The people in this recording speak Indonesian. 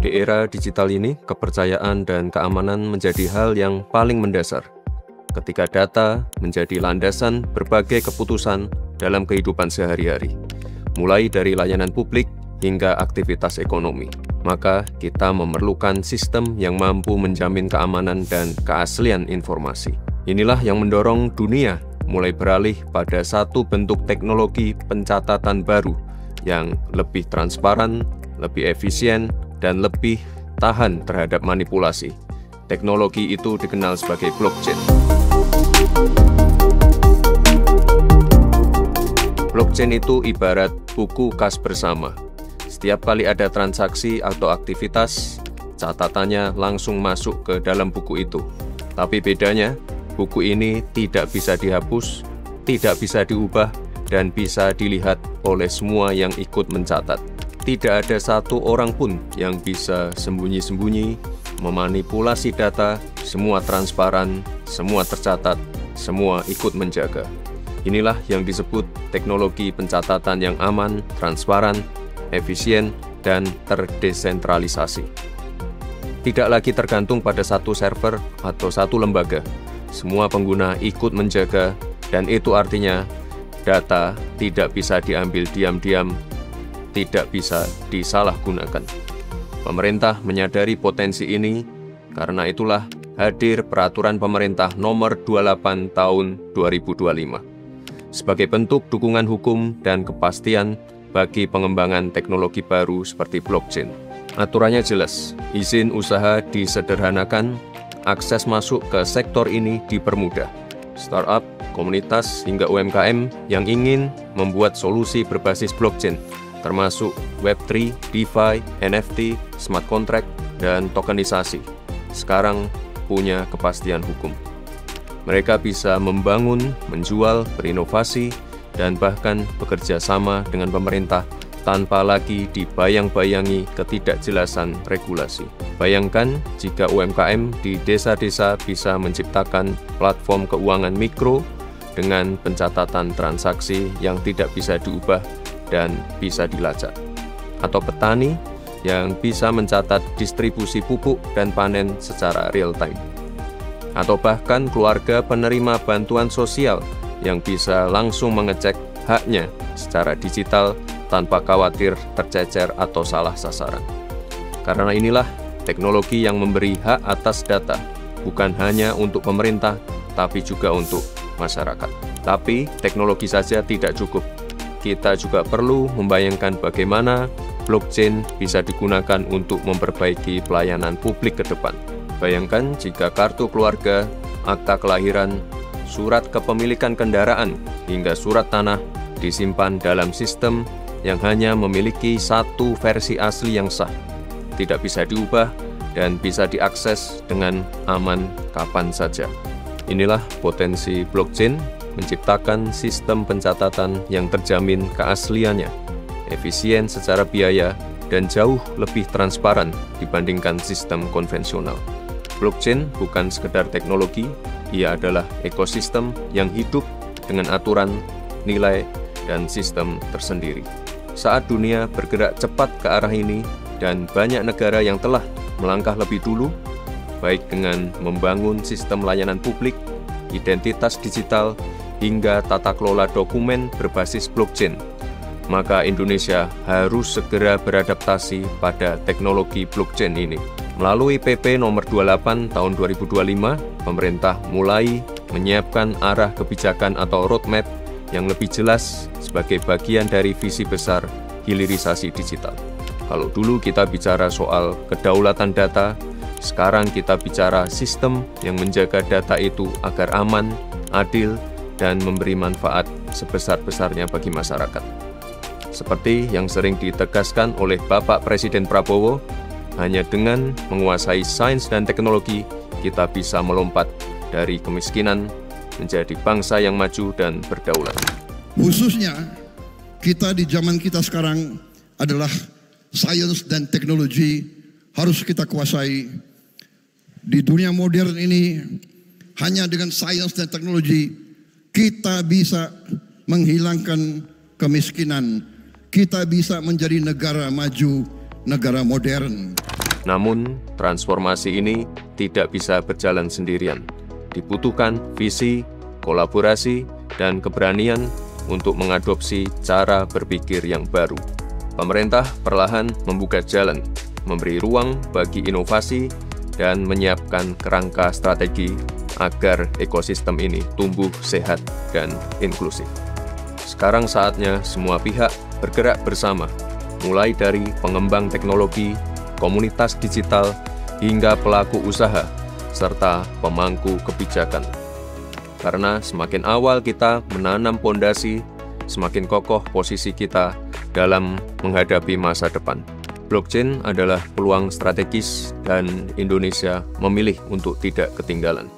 Di era digital ini, kepercayaan dan keamanan menjadi hal yang paling mendasar. Ketika data menjadi landasan berbagai keputusan dalam kehidupan sehari-hari, mulai dari layanan publik hingga aktivitas ekonomi, maka kita memerlukan sistem yang mampu menjamin keamanan dan keaslian informasi. Inilah yang mendorong dunia mulai beralih pada satu bentuk teknologi pencatatan baru yang lebih transparan, lebih efisien, dan lebih tahan terhadap manipulasi. Teknologi itu dikenal sebagai blockchain. Blockchain itu ibarat buku kas bersama. Setiap kali ada transaksi atau aktivitas, catatannya langsung masuk ke dalam buku itu. Tapi bedanya, buku ini tidak bisa dihapus, tidak bisa diubah, dan bisa dilihat oleh semua yang ikut mencatat. Tidak ada satu orang pun yang bisa sembunyi-sembunyi, memanipulasi data, semua transparan, semua tercatat, semua ikut menjaga. Inilah yang disebut teknologi pencatatan yang aman, transparan, efisien, dan terdesentralisasi. Tidak lagi tergantung pada satu server atau satu lembaga. Semua pengguna ikut menjaga, dan itu artinya data tidak bisa diambil diam-diam, tidak bisa disalahgunakan. Pemerintah menyadari potensi ini, karena itulah hadir Peraturan Pemerintah Nomor 28 Tahun 2025 sebagai bentuk dukungan hukum dan kepastian bagi pengembangan teknologi baru seperti blockchain. Aturannya jelas, izin usaha disederhanakan, akses masuk ke sektor ini dipermudah. Startup, komunitas, hingga UMKM yang ingin membuat solusi berbasis blockchain, termasuk Web3, DeFi, NFT, smart contract, dan tokenisasi, sekarang punya kepastian hukum. Mereka bisa membangun, menjual, berinovasi, dan bahkan bekerja sama dengan pemerintah tanpa lagi dibayang-bayangi ketidakjelasan regulasi. Bayangkan jika UMKM di desa-desa bisa menciptakan platform keuangan mikro dengan pencatatan transaksi yang tidak bisa diubah dan bisa dilacak. Atau petani yang bisa mencatat distribusi pupuk dan panen secara real-time. Atau bahkan keluarga penerima bantuan sosial yang bisa langsung mengecek haknya secara digital tanpa khawatir tercecer atau salah sasaran. Karena inilah teknologi yang memberi hak atas data, bukan hanya untuk pemerintah, tapi juga untuk masyarakat. Tapi teknologi saja tidak cukup. Kita juga perlu membayangkan bagaimana blockchain bisa digunakan untuk memperbaiki pelayanan publik ke depan. Bayangkan jika kartu keluarga, akta kelahiran, surat kepemilikan kendaraan, hingga surat tanah disimpan dalam sistem yang hanya memiliki satu versi asli yang sah, tidak bisa diubah, dan bisa diakses dengan aman kapan saja. Inilah potensi blockchain menciptakan sistem pencatatan yang terjamin keasliannya, efisien secara biaya, dan jauh lebih transparan dibandingkan sistem konvensional. Blockchain bukan sekedar teknologi, ia adalah ekosistem yang hidup dengan aturan, nilai, dan sistem tersendiri. Saat dunia bergerak cepat ke arah ini, dan banyak negara yang telah melangkah lebih dulu, baik dengan membangun sistem layanan publik, identitas digital, hingga tata kelola dokumen berbasis blockchain, maka Indonesia harus segera beradaptasi pada teknologi blockchain ini. Melalui PP Nomor 28 Tahun 2025, pemerintah mulai menyiapkan arah kebijakan atau roadmap yang lebih jelas sebagai bagian dari visi besar hilirisasi digital. Kalau dulu kita bicara soal kedaulatan data, sekarang kita bicara sistem yang menjaga data itu agar aman, adil, dan memberi manfaat sebesar-besarnya bagi masyarakat. Seperti yang sering ditegaskan oleh Bapak Presiden Prabowo, hanya dengan menguasai sains dan teknologi, kita bisa melompat dari kemiskinan menjadi bangsa yang maju dan berdaulat. Khususnya, kita di zaman kita sekarang adalah sains dan teknologi harus kita kuasai. Di dunia modern ini, hanya dengan sains dan teknologi, kita bisa menghilangkan kemiskinan. Kita bisa menjadi negara maju, negara modern. Namun, transformasi ini tidak bisa berjalan sendirian. Dibutuhkan visi, kolaborasi, dan keberanian untuk mengadopsi cara berpikir yang baru. Pemerintah perlahan membuka jalan, memberi ruang bagi inovasi, dan menyiapkan kerangka strategi agar ekosistem ini tumbuh sehat dan inklusif. Sekarang saatnya semua pihak bergerak bersama, mulai dari pengembang teknologi, komunitas digital, hingga pelaku usaha, serta pemangku kebijakan. Karena semakin awal kita menanam pondasi, semakin kokoh posisi kita dalam menghadapi masa depan. Blockchain adalah peluang strategis dan Indonesia memilih untuk tidak ketinggalan.